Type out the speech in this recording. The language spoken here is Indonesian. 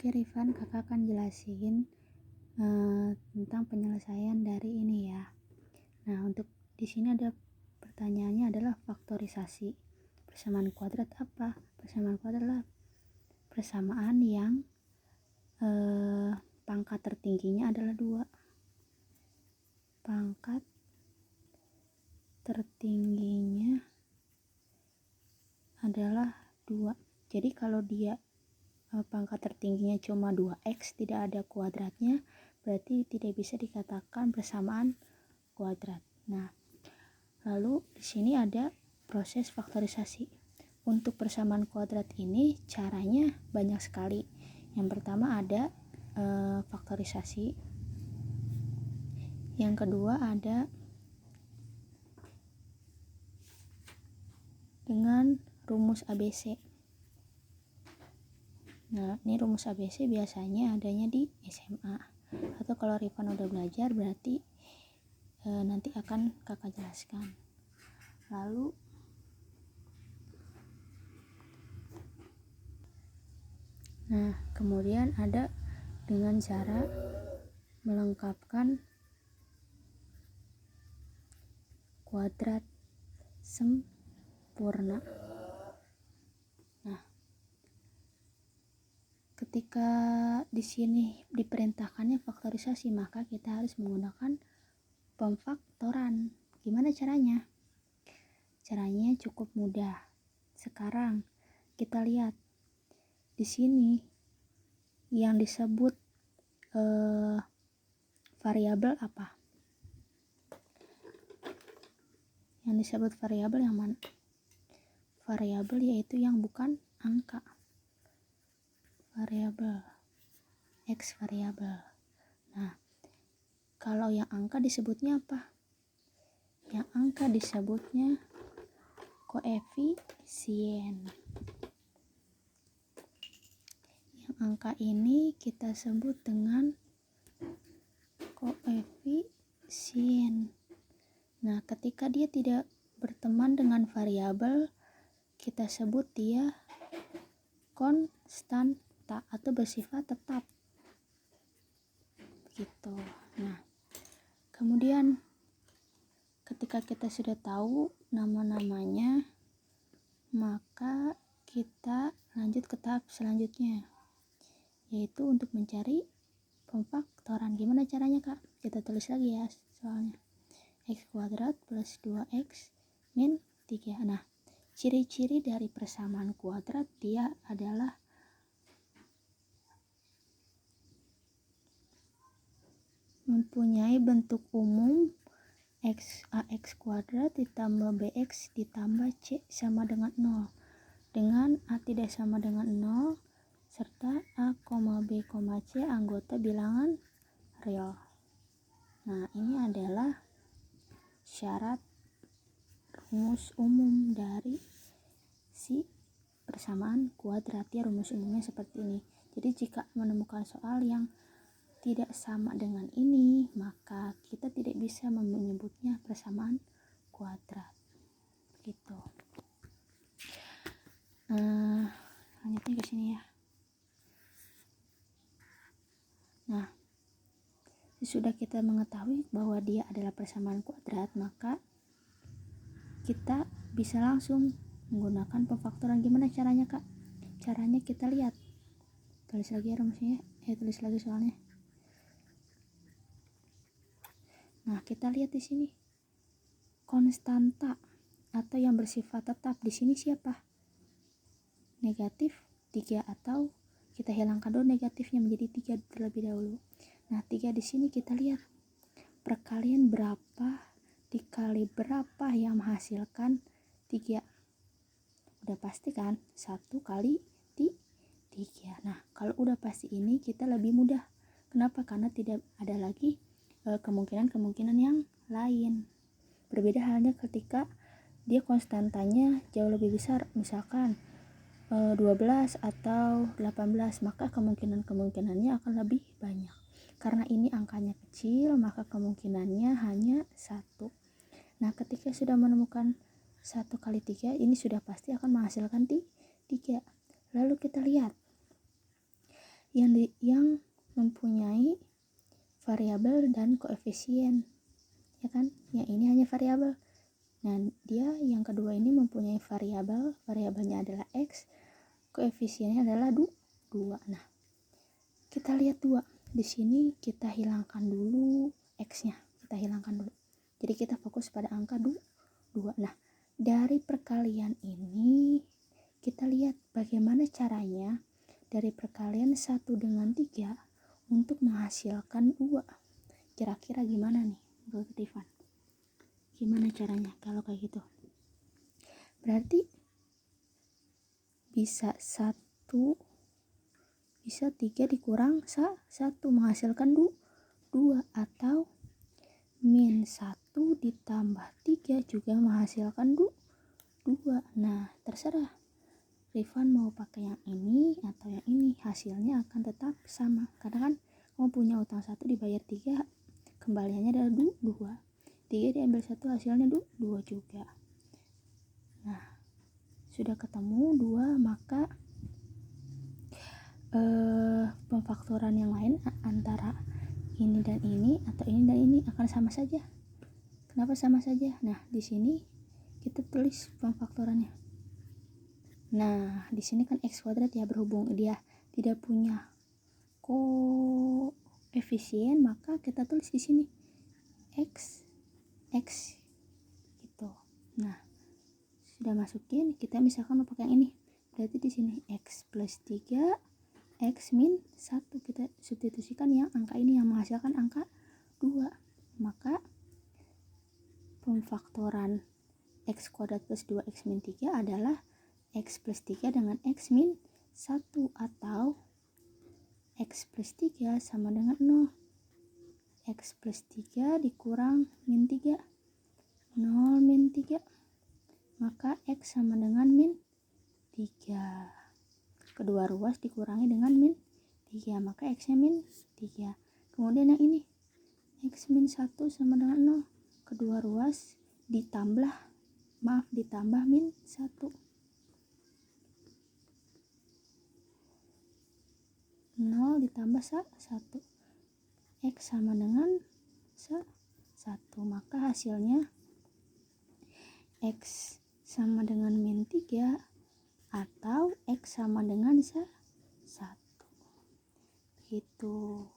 Oke Rifan, kakak akan jelasin tentang penyelesaian dari ini ya. Nah, untuk di sini ada pertanyaannya adalah faktorisasi. Persamaan kuadrat apa? Persamaan kuadrat adalah persamaan yang pangkat tertingginya adalah 2. Pangkat tertingginya adalah 2. Jadi kalau dia pangkat tertingginya cuma 2x, tidak ada kuadratnya, berarti tidak bisa dikatakan persamaan kuadrat. Nah, lalu di sini ada proses faktorisasi. Untuk persamaan kuadrat ini caranya banyak sekali. Yang pertama ada faktorisasi. Yang kedua ada dengan rumus ABC. Nah, ini rumus ABC biasanya adanya di SMA. Atau kalau Rifan udah belajar berarti nanti akan kakak jelaskan. Lalu kemudian ada dengan cara melengkapkan kuadrat sempurna. Nah, ketika di sini diperintahkannya faktorisasi, maka kita harus menggunakan pemfaktoran. Gimana caranya? Caranya cukup mudah. Sekarang kita lihat di sini yang disebut variabel apa? Yang disebut variabel yang mana? Variabel yaitu yang bukan angka. Variabel X variabel. Nah, kalau yang angka disebutnya apa? Yang angka disebutnya koefisien. Yang angka ini kita sebut dengan koefisien. Nah, ketika dia tidak berteman dengan variabel, kita sebut dia konstanta atau bersifat tetap. Gitu. Nah, kemudian ketika kita sudah tahu nama-namanya, maka kita lanjut ke tahap selanjutnya, yaitu untuk mencari pemfaktoran. Gimana caranya, Kak? Kita tulis lagi ya soalnya. X kuadrat plus 2x min 3. Nah, ciri-ciri dari persamaan kuadrat dia adalah mempunyai bentuk umum ax kuadrat ditambah bx ditambah c sama dengan 0, dengan a tidak sama dengan 0 serta a, b, c anggota bilangan real. Nah, ini adalah syarat rumus umum dari si persamaan kuadrat. Ya, rumus umumnya seperti ini. Jadi jika menemukan soal yang tidak sama dengan ini, maka kita tidak bisa menyebutnya persamaan kuadrat. Gitu. Lanjutnya ke sini ya. Nah, sesudah kita mengetahui bahwa dia adalah persamaan kuadrat, maka kita bisa langsung menggunakan pemfaktoran. Gimana caranya, Kak? Caranya kita lihat. Tulis lagi ya rumusnya. Tulis lagi soalnya. Nah, kita lihat di sini. Konstanta atau yang bersifat tetap di sini siapa? Negatif 3, atau kita hilangkan dulu negatifnya menjadi 3 terlebih dahulu. Nah, 3 di sini kita lihat perkalian berapa dikali berapa yang menghasilkan 3. Udah pasti kan? 1 kali 3. Nah, kalau udah pasti ini kita lebih mudah. Kenapa? Karena tidak ada lagi kemungkinan-kemungkinan yang lain. Berbeda halnya ketika dia konstantanya jauh lebih besar, misalkan 12 atau 18, maka kemungkinannya akan lebih banyak. Karena ini angkanya kecil, maka kemungkinannya hanya 1. Nah, ketika sudah menemukan 1 kali 3, ini sudah pasti akan menghasilkan 3. Lalu kita lihat yang mempunyai variabel dan koefisien, ya kan? Yang ini hanya variabel. Nah, dia yang kedua ini mempunyai variabelnya adalah x, koefisiennya adalah 2. Nah, kita lihat 2. Di sini kita hilangkan dulu x-nya, kita hilangkan dulu. Jadi kita fokus pada angka 2. Nah, dari perkalian ini kita lihat bagaimana caranya dari perkalian 1 dengan 3 untuk menghasilkan 2. Kira-kira gimana nih menurut Rifan? Gimana caranya kalau kayak gitu? Berarti bisa 1, bisa 3 dikurang 1 menghasilkan 2, atau min 1 ditambah 3 juga menghasilkan 2. Nah, terserah Rifan mau pakai yang ini atau yang ini, hasilnya akan tetap sama. Karena kan kamu punya utang 1 dibayar 3, kembaliannya adalah 2. 3 diambil 1, hasilnya 2 juga. Nah, sudah ketemu 2, maka pemfaktoran yang lain antara ini dan ini atau ini dan ini akan sama saja. Kenapa sama saja? Nah, di sini kita tulis pemfaktorannya. Nah, di sini kan x kuadrat ya, berhubung dia tidak punya koefisien, maka kita tulis di sini x gitu. Nah, sudah masukin, kita misalkan mau pakai yang ini. Berarti di sini x plus 3, x min 1, kita substitusikan yang angka ini yang menghasilkan angka 2. Maka pemfaktoran x kuadrat plus 2x min 3 adalah x plus 3 dengan x min 1, atau x plus 3 sama dengan 0. X plus 3 dikurang min 3, 0 min 3. Maka x sama dengan min 3. Kedua ruas dikurangi dengan min 3, maka x-nya min 3. Kemudian yang ini, x min 1 sama dengan 0. Kedua ruas ditambah min 1. 0 ditambah 1. X sama dengan 1. Maka hasilnya X sama dengan min 3 atau X sama dengan 1. Gitu.